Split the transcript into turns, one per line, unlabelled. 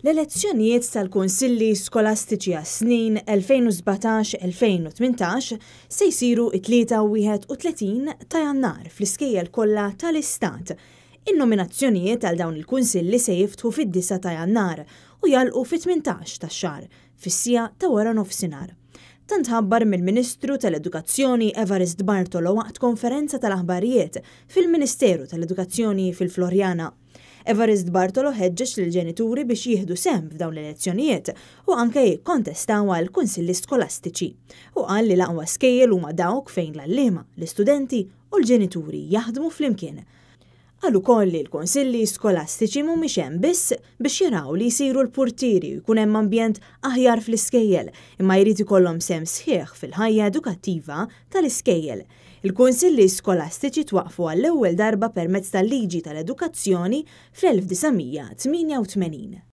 L-elezzjonijiet tal-Kunsilli Skolastiċi għas-snin 2017-2018 se jsiru it-3 u 31 ta' Jannar fl-iskejjel kollha tal-Istat. In-nominazzjonijiet għal dawn il-kunsilli se jiftħu fid-9 ta' Jannar u jalqu fit-18 tax-xahar fis-sija ta' wara nofsinhar. Tant ħabbar mill-Ministru tal-Edukazzjoni Evarist Bartolo waqt konferenza tal-aħbarijiet fil-Ministeru tal-Edukazzjoni fil-Florjana. Evarist Bartolo ħeġġeġ lill-ġenituri biex jieħdu sehem f'dawn l-elezzjonijiet u anke jikkontestaw għal kunsilli skolastiċi u qal li l-aqwa skejjel huma dawk fejn l-allima, l-istudenti u l-ġenituri jaħdmu flimkien. Qal ukoll li l-kunsilli skolastiċi mhumiex hemm biss biex jaraw li jsiru l-purtieri u jkun hemm ambjent aħjar fl-iskejjel imma jrid ikollhom sehem sħiħ fil-ħajja edukattiva tal-iskejjel. Il-kunsilli skolastiċi twaqfu għall-ewwel darba permezz tal-Liġi tal-Edukazzjoni fl-1988.